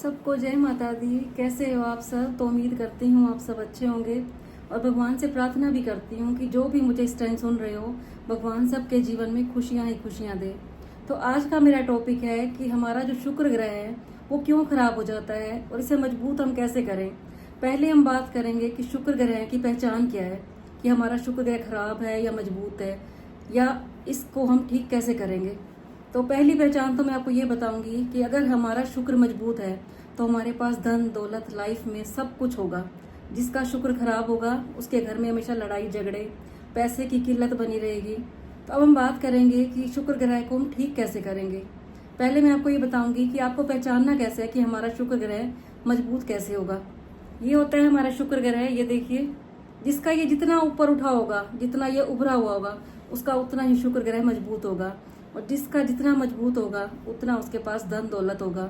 सबको जय माता दी। कैसे हो आप सब? तो उम्मीद करती हूँ आप सब अच्छे होंगे और भगवान से प्रार्थना भी करती हूँ कि जो भी मुझे इस टाइम सुन रहे हो, भगवान सबके जीवन में खुशियाँ ही खुशियाँ दे। तो आज का मेरा टॉपिक है कि हमारा जो शुक्र ग्रह है वो क्यों खराब हो जाता है और इसे मजबूत हम कैसे करें। पहले हम बात करेंगे कि शुक्र ग्रह की पहचान क्या है, कि हमारा शुक्र ग्रह खराब है या मजबूत है, या इसको हम ठीक कैसे करेंगे। तो पहली पहचान तो मैं आपको ये बताऊंगी कि अगर हमारा शुक्र मजबूत है तो हमारे पास धन दौलत लाइफ में सब कुछ होगा। जिसका शुक्र खराब होगा उसके घर में हमेशा लड़ाई झगड़े, पैसे की किल्लत बनी रहेगी। तो अब हम बात करेंगे कि शुक्र ग्रह को हम ठीक कैसे करेंगे। पहले मैं आपको ये बताऊंगी कि आपको पहचानना कैसे है कि हमारा शुक्र ग्रह मजबूत कैसे होगा। ये होता है हमारा शुक्र ग्रह, ये देखिए, जिसका ये जितना ऊपर उठा होगा, जितना ये उभरा हुआ होगा, उसका उतना ही शुक्र ग्रह मजबूत होगा। और जिसका जितना मजबूत होगा उतना उसके पास धन दौलत होगा।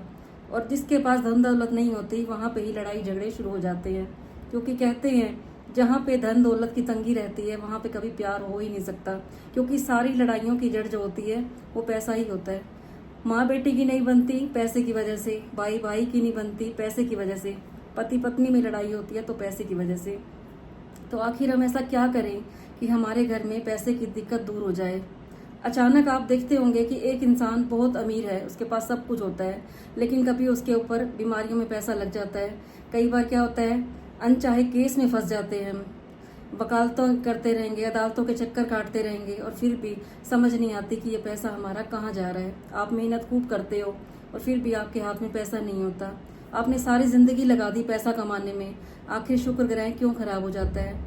और जिसके पास धन दौलत नहीं होती वहाँ पे ही लड़ाई झगड़े शुरू हो जाते हैं, क्योंकि कहते हैं जहाँ पे धन दौलत की तंगी रहती है वहाँ पे कभी प्यार हो ही नहीं सकता, क्योंकि सारी लड़ाइयों की जड़ जो होती है वो पैसा ही होता है। माँ बेटी की नहीं बनती पैसे की वजह से, भाई भाई की नहीं बनती पैसे की वजह से, पति पत्नी में लड़ाई होती है तो पैसे की वजह से। तो आखिर हम ऐसा क्या करें कि हमारे घर में पैसे की दिक्कत दूर हो जाए। अचानक आप देखते होंगे कि एक इंसान बहुत अमीर है, उसके पास सब कुछ होता है, लेकिन कभी उसके ऊपर बीमारियों में पैसा लग जाता है। कई बार क्या होता है, अनचाहे केस में फंस जाते हैं हम, वकालतों करते रहेंगे, अदालतों के चक्कर काटते रहेंगे और फिर भी समझ नहीं आती कि ये पैसा हमारा कहाँ जा रहा है। आप मेहनत खूब करते हो और फिर भी आपके हाथ में पैसा नहीं होता। आपने सारी जिंदगी लगा दी पैसा कमाने में, आखिर शुक्र ग्रह क्यों खराब हो जाता है।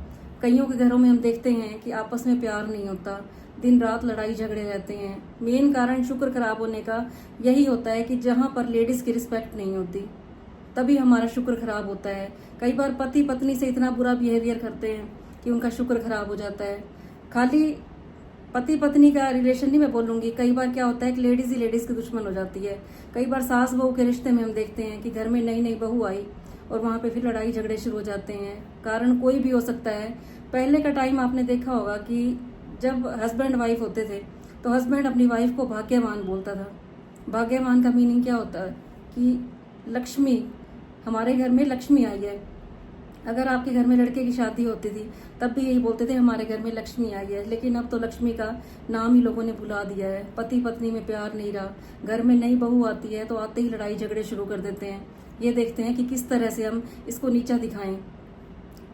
कईयों के घरों में हम देखते हैं कि आपस में प्यार नहीं होता, दिन रात लड़ाई झगड़े रहते हैं। मेन कारण शुक्र खराब होने का यही होता है कि जहाँ पर लेडीज की रिस्पेक्ट नहीं होती तभी हमारा शुक्र खराब होता है। कई बार पति पत्नी से इतना बुरा बिहेवियर करते हैं कि उनका शुक्र खराब हो जाता है। खाली पति पत्नी का रिलेशन नहीं मैं बोलूंगी, कई बार क्या होता है कि लेडीज ही लेडीज की दुश्मन हो जाती है। कई बार सास बहू के रिश्ते में हम देखते हैं कि घर में नई नई बहू आई और वहाँ पे फिर लड़ाई झगड़े शुरू हो जाते हैं। कारण कोई भी हो सकता है। पहले का टाइम आपने देखा होगा कि जब हस्बैंड वाइफ होते थे तो हस्बैंड अपनी वाइफ को भाग्यवान बोलता था। भाग्यवान का मीनिंग क्या होता है कि लक्ष्मी, हमारे घर में लक्ष्मी आई है। अगर आपके घर में लड़के की शादी होती थी तब भी यही बोलते थे हमारे घर में लक्ष्मी आई है। लेकिन अब तो लक्ष्मी का नाम ही लोगों ने भुला दिया है। पति पत्नी में प्यार नहीं रहा। घर में नई बहू आती है तो आते ही लड़ाई झगड़े शुरू कर देते हैं। ये देखते हैं कि किस तरह से हम इसको नीचा दिखाएं।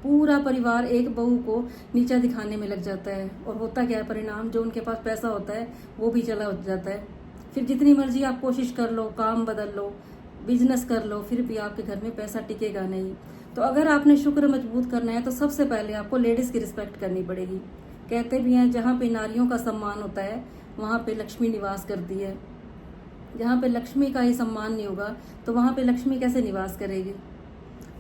पूरा परिवार एक बहू को नीचा दिखाने में लग जाता है और होता क्या है परिणाम, जो उनके पास पैसा होता है वो भी चला जाता है। फिर जितनी मर्जी आप कोशिश कर लो, काम बदल लो, बिजनेस कर लो, फिर भी आपके घर में पैसा टिकेगा नहीं। तो अगर आपने शुक्र मजबूत करना है तो सबसे पहले आपको लेडीज की रिस्पेक्ट करनी पड़ेगी। कहते भी हैं जहाँ पे नारियों का सम्मान होता है वहाँ पे लक्ष्मी निवास करती है। जहाँ पे लक्ष्मी का ही सम्मान नहीं होगा तो वहाँ पे लक्ष्मी कैसे निवास करेगी।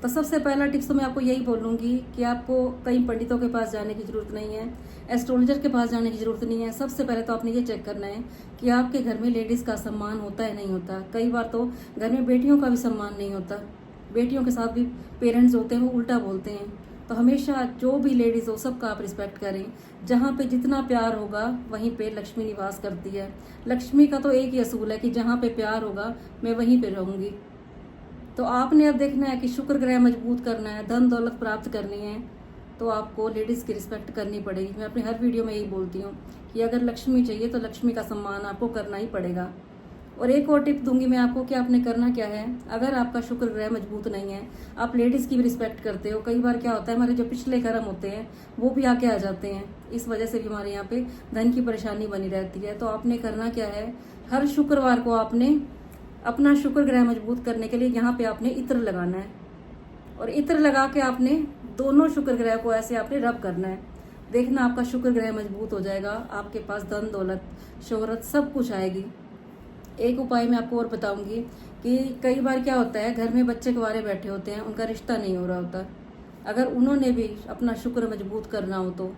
तो सबसे पहला टिप्स तो मैं आपको यही बोलूँगी कि आपको कई पंडितों के पास जाने की ज़रूरत नहीं है, एस्ट्रोलॉजर के पास जाने की ज़रूरत नहीं है। सबसे पहले तो आपने ये चेक करना है कि आपके घर में लेडीज़ का सम्मान होता है नहीं होता। कई बार तो घर में बेटियों का भी सम्मान नहीं होता। बेटियों के साथ भी पेरेंट्स होते हैं वो उल्टा बोलते हैं। तो हमेशा जो भी लेडीज़ हो सबका आप रिस्पेक्ट करें। जहाँ पे जितना प्यार होगा वहीं पे लक्ष्मी निवास करती है। लक्ष्मी का तो एक ही असूल है कि जहाँ पे प्यार होगा मैं वहीं पे रहूँगी। तो आपने अब देखना है कि शुक्र ग्रह मजबूत करना है, धन दौलत प्राप्त करनी है, तो आपको लेडीज़ की रिस्पेक्ट करनी पड़ेगी। मैं अपने हर वीडियो में यही बोलती हूँ कि अगर लक्ष्मी चाहिए तो लक्ष्मी का सम्मान आपको करना ही पड़ेगा। और एक और टिप दूंगी मैं आपको कि आपने करना क्या है। अगर आपका शुक्र ग्रह मजबूत नहीं है, आप लेडीज़ की भी रिस्पेक्ट करते हो, कई बार क्या होता है हमारे जो पिछले कर्म होते हैं वो भी आके आ जाते हैं, इस वजह से भी हमारे यहाँ पे धन की परेशानी बनी रहती है। तो आपने करना क्या है, हर शुक्रवार को आपने अपना शुक्र ग्रह मजबूत करने के लिए यहाँ पे आपने इत्र लगाना है और इत्र लगा के आपने दोनों शुक्र ग्रह को ऐसे आपने रब करना है। देखना आपका शुक्र ग्रह मजबूत हो जाएगा, आपके पास धन दौलत शोहरत सब कुछ आएगी। एक उपाय मैं आपको और बताऊंगी कि कई बार क्या होता है घर में बच्चे कुंवारे बैठे होते हैं, उनका रिश्ता नहीं हो रहा होता। अगर उन्होंने भी अपना शुक्र मजबूत करना हो तो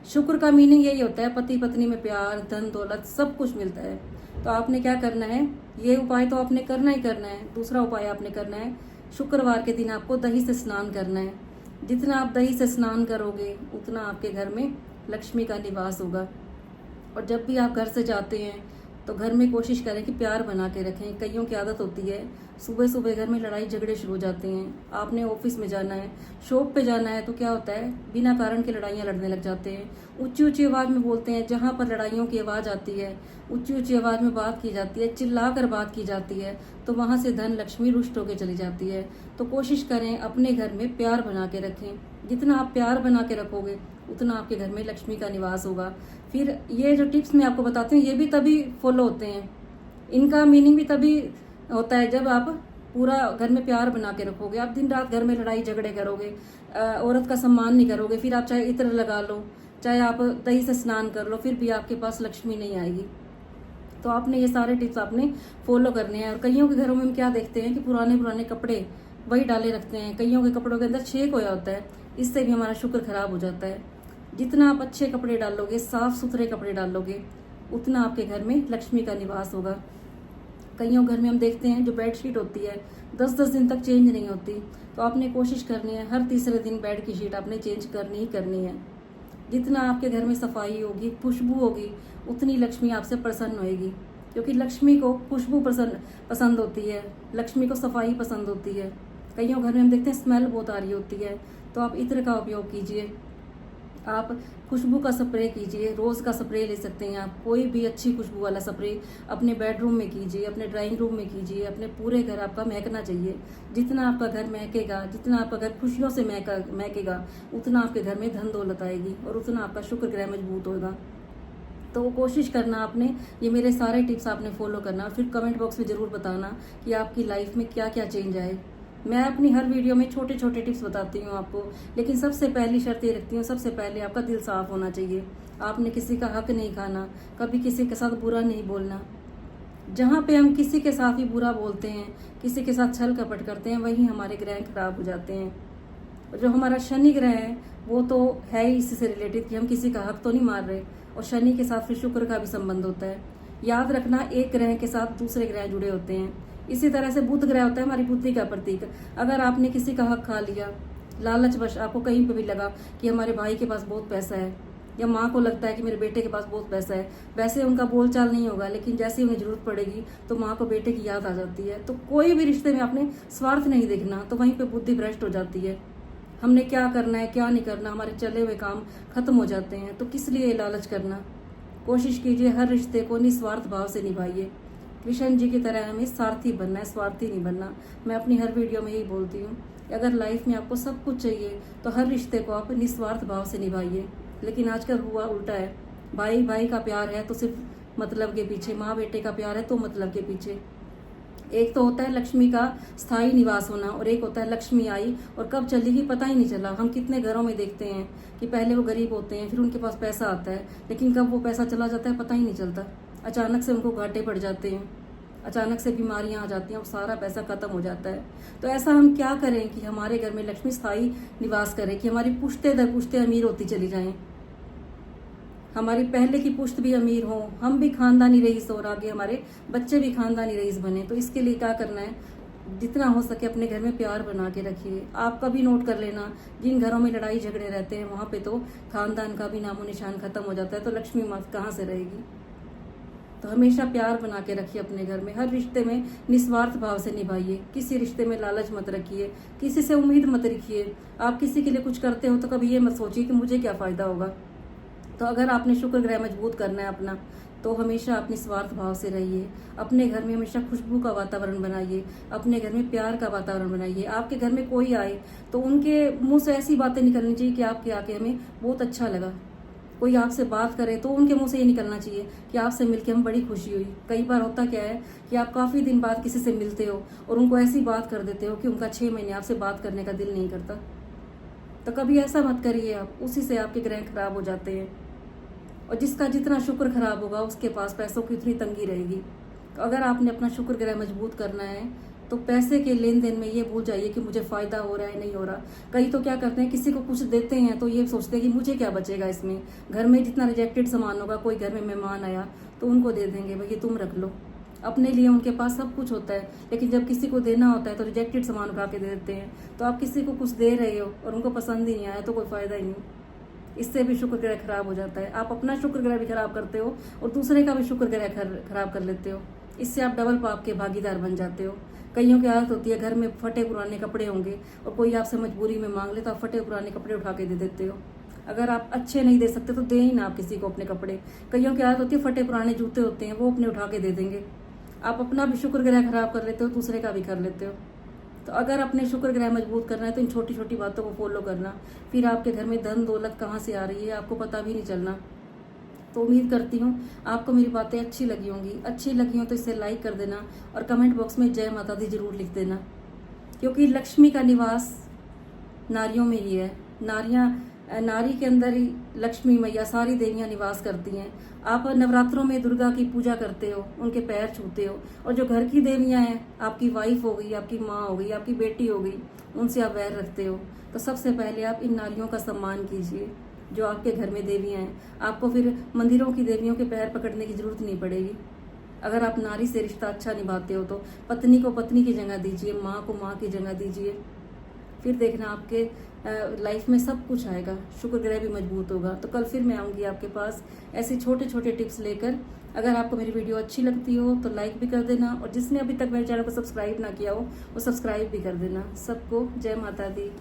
शुक्र का मीनिंग यही होता है पति पत्नी में प्यार, धन दौलत सब कुछ मिलता है। तो आपने क्या करना है, ये उपाय तो आपने करना ही करना है। दूसरा उपाय आपने करना है, शुक्रवार के दिन आपको दही से स्नान करना है। जितना आप दही से स्नान करोगे उतना आपके घर में लक्ष्मी का निवास होगा। और जब भी आप घर से जाते हैं तो घर में कोशिश करें कि प्यार बना के रखें। कईयों की आदत होती है सुबह सुबह घर में लड़ाई झगड़े शुरू हो जाते हैं। आपने ऑफिस में जाना है, शॉप पे जाना है, तो क्या होता है बिना कारण के लड़ाइयाँ लड़ने लग जाते हैं। ऊंची ऊंची आवाज में बोलते हैं, जहां पर लड़ाइयों की आवाज आती है, ऊंची ऊंची आवाज में बात की जाती है, चिल्ला कर बात की जाती है, तो वहां से धन लक्ष्मी रुष्ट होकर चली जाती है। तो कोशिश करें अपने घर में प्यार बना के रखें। जितना आप प्यार बना के रखोगे उतना आपके घर में लक्ष्मी का निवास होगा। फिर ये जो टिप्स मैं आपको बताती हूँ ये भी तभी फॉलो होते हैं, इनका मीनिंग भी तभी होता है जब आप पूरा घर में प्यार बना के रखोगे। आप दिन रात घर में लड़ाई झगड़े करोगे, औरत का सम्मान नहीं करोगे, फिर आप चाहे इत्र लगा लो, चाहे आप दही से स्नान कर लो, फिर भी आपके पास लक्ष्मी नहीं आएगी। तो आपने ये सारे टिप्स आपने फॉलो करने हैं। और कईयों के घरों में हम क्या देखते हैं कि पुराने पुराने कपड़े वही डाले रखते हैं, कईयों के कपड़ों के अंदर छेक होया होता है, इससे भी हमारा शुक्र खराब हो जाता है। जितना आप अच्छे कपड़े डालोगे, साफ सुथरे कपड़े डालोगे, उतना आपके घर में लक्ष्मी का निवास होगा। कईयों घर में हम देखते हैं जो बेडशीट होती है 10-10 दिन तक चेंज नहीं होती, तो आपने कोशिश करनी है हर तीसरे दिन बेड की शीट आपने चेंज करनी ही करनी है। जितना आपके घर में सफाई होगी, खुशबू होगी, उतनी लक्ष्मी आपसे प्रसन्न होएगी, क्योंकि लक्ष्मी को खुशबू पसंद होती है, लक्ष्मी को सफाई पसंद होती है। कईयों घर में हम देखते हैं स्मेल बहुत आ रही होती है, तो आप इत्र का उपयोग कीजिए, आप खुशबू का स्प्रे कीजिए, रोज़ का स्प्रे ले सकते हैं आप, कोई भी अच्छी खुशबू वाला स्प्रे अपने बेडरूम में कीजिए, अपने ड्राइंग रूम में कीजिए, अपने पूरे घर आपका महकना चाहिए। जितना आपका घर महकेगा, जितना आपका घर खुशियों से महकेगा, उतना आपके घर में धन दौलत आएगी और उतना आपका शुक्र ग्रह मजबूत होगा। तो कोशिश करना आपने ये मेरे सारे टिप्स आपने फॉलो करना, फिर कमेंट बॉक्स में ज़रूर बताना कि आपकी लाइफ में क्या क्या चेंज आए। मैं अपनी हर वीडियो में छोटे छोटे टिप्स बताती हूँ आपको, लेकिन सबसे पहली शर्त ये रखती हूँ, सबसे पहले आपका दिल साफ होना चाहिए। आपने किसी का हक नहीं खाना, कभी किसी के साथ बुरा नहीं बोलना। जहाँ पे हम किसी के साथ ही बुरा बोलते हैं, किसी के साथ छल कपट करते हैं, वहीं हमारे ग्रह खराब हो जाते हैं। जो हमारा शनि ग्रह है वो तो है ही इससे रिलेटेड कि हम किसी का हक तो नहीं मार रहे, और शनि के साथ फिर शुक्र का भी संबंध होता है। याद रखना, एक ग्रह के साथ दूसरे ग्रह जुड़े होते हैं। इसी तरह से बुध ग्रह होता है हमारी बुद्धि का प्रतीक। अगर आपने किसी का हक खा लिया, लालचवश आपको कहीं पे भी लगा कि हमारे भाई के पास बहुत पैसा है, या माँ को लगता है कि मेरे बेटे के पास बहुत पैसा है, वैसे उनका बोलचाल नहीं होगा, लेकिन जैसे ही उन्हें जरूरत पड़ेगी तो माँ को बेटे की याद आ जाती है। तो कोई भी रिश्ते में आपने स्वार्थ नहीं देखना, तो वहीं पे बुद्धि भ्रष्ट हो जाती है। हमने क्या करना है क्या नहीं करना, हमारे चले हुए काम खत्म हो जाते हैं। तो किस लिए लालच करना। कोशिश कीजिए हर रिश्ते को निस्वार्थ भाव से निभाइए। कृष्ण जी की तरह हमें सारथी बनना है, स्वार्थी नहीं बनना। मैं अपनी हर वीडियो में यही बोलती हूँ, अगर लाइफ में आपको सब कुछ चाहिए तो हर रिश्ते को आप निस्वार्थ भाव से निभाइए। लेकिन आजकल हुआ उल्टा है, भाई भाई का प्यार है तो सिर्फ मतलब के पीछे, माँ बेटे का प्यार है तो मतलब के पीछे। एक तो होता है लक्ष्मी का स्थायी निवास होना, और एक होता है लक्ष्मी आई और कब चली गई पता ही नहीं चला। हम कितने घरों में देखते हैं कि पहले वो गरीब होते हैं, फिर उनके पास पैसा आता है, लेकिन कब वो पैसा चला जाता है पता ही नहीं चलता। अचानक से उनको घाटे पड़ जाते हैं, अचानक से बीमारियां आ जाती हैं और सारा पैसा खत्म हो जाता है। तो ऐसा हम क्या करें कि हमारे घर में लक्ष्मी स्थायी निवास करे, कि हमारी पुश्ते दर पुश्ते अमीर होती चली जाएं, हमारी पहले की पुश्त भी अमीर हो, हम भी खानदानी रईस और आगे हमारे बच्चे भी खानदानी रईस बने। तो इसके लिए क्या करना है, जितना हो सके अपने घर में प्यार बना के रखिए। आप कभी नोट कर लेना, जिन घरों में लड़ाई झगड़े रहते हैं वहां पे तो खानदान का भी नामो निशान खत्म हो जाता है, तो लक्ष्मी माँ कहाँ से रहेगी। तो हमेशा प्यार बना के रखिए अपने घर में, हर रिश्ते में निस्वार्थ भाव से निभाइए। किसी रिश्ते में लालच मत रखिए, किसी से उम्मीद मत रखिए। आप किसी के लिए कुछ करते हो तो कभी ये मत सोचिए कि मुझे क्या फायदा होगा। तो अगर आपने शुक्र ग्रह मजबूत करना है अपना, तो हमेशा अपनी स्वार्थ भाव से रहिए। अपने घर में हमेशा खुशबू का वातावरण बनाइए, अपने घर में प्यार का वातावरण बनाइए। आपके घर में कोई आए तो उनके मुंह से ऐसी बातें निकलनी चाहिए कि आपके आके हमें बहुत अच्छा लगा। कोई आपसे बात करे तो उनके मुंह से ये निकलना चाहिए कि आपसे मिलके हम बड़ी खुशी हुई। कई बार होता क्या है कि आप काफी दिन बाद किसी से मिलते हो और उनको ऐसी बात कर देते हो कि उनका 6 महीने आपसे बात करने का दिल नहीं करता। तो कभी ऐसा मत करिए आप, उसी से आपके ग्रह खराब हो जाते हैं। और जिसका जितना शुक्र खराब होगा उसके पास पैसों की उतनी तंगी रहेगी। तो अगर आपने अपना शुक्र ग्रह मजबूत करना है तो पैसे के लेन देन में ये भूल जाइए कि मुझे फायदा हो रहा है नहीं हो रहा। कई तो क्या करते हैं, किसी को कुछ देते हैं तो ये सोचते हैं कि मुझे क्या बचेगा इसमें। घर में जितना रिजेक्टेड सामान होगा, कोई घर में मेहमान आया तो उनको दे देंगे, भैया तुम रख लो। अपने लिए उनके पास सब कुछ होता है, लेकिन जब किसी को देना होता है तो रिजेक्टेड सामान उठा के दे देते हैं। तो आप किसी को कुछ दे रहे हो और उनको पसंद ही नहीं आया तो कोई फायदा ही नहीं। इससे भी शुक्र ग्रह खराब हो जाता है। आप अपना शुक्र ग्रह भी खराब करते हो और दूसरे का भी शुक्र ग्रह खराब कर लेते हो। इससे आप डबल पाप के भागीदार बन जाते हो। कईयों की आदत होती है, घर में फटे पुराने कपड़े होंगे और कोई आपसे मजबूरी में मांग ले तो आप फटे पुराने कपड़े उठा के दे देते हो। अगर आप अच्छे नहीं दे सकते तो दे ही ना आप किसी को अपने कपड़े। कईयों की आदत होती है, फटे पुराने जूते होते हैं वो अपने उठा के दे देंगे। आप अपना भी शुक्र ग्रह खराब कर लेते हो, दूसरे का भी कर लेते हो। तो अगर अपने शुक्र ग्रह मजबूत करना है तो इन छोटी छोटी बातों को फॉलो करना, फिर आपके घर में धन दौलत कहाँ से आ रही है आपको पता भी नहीं चलना। तो उम्मीद करती हूँ आपको मेरी बातें अच्छी लगी होंगी। अच्छी लगी हो तो इसे लाइक कर देना और कमेंट बॉक्स में जय माता दी जरूर लिख देना, क्योंकि लक्ष्मी का निवास नारियों में ही है। नारी के अंदर ही लक्ष्मी मैया सारी देवियां निवास करती हैं। आप नवरात्रों में दुर्गा की पूजा करते हो, उनके पैर छूते हो, और जो घर की देवियां हैं, आपकी वाइफ हो गई, आपकी माँ हो गई, आपकी बेटी हो गई, उनसे आप वैर रखते हो। तो सबसे पहले आप इन नारियों का सम्मान कीजिए जो आपके घर में देवियां हैं। आपको फिर मंदिरों की देवियों के पैर पकड़ने की जरूरत नहीं पड़ेगी। अगर आप नारी से रिश्ता अच्छा निभाते हो तो पत्नी को पत्नी की जगह दीजिए, माँ को माँ की जगह दीजिए। फिर देखना आपके लाइफ में सब कुछ आएगा, शुक्र ग्रह भी मजबूत होगा। तो कल फिर मैं आऊँगी आपके पास ऐसे छोटे छोटे टिप्स लेकर। अगर आपको मेरी वीडियो अच्छी लगती हो तो लाइक भी कर देना, और जिसने अभी तक मेरे चैनल को सब्सक्राइब ना किया हो वो सब्सक्राइब भी कर देना। सबको जय माता दी।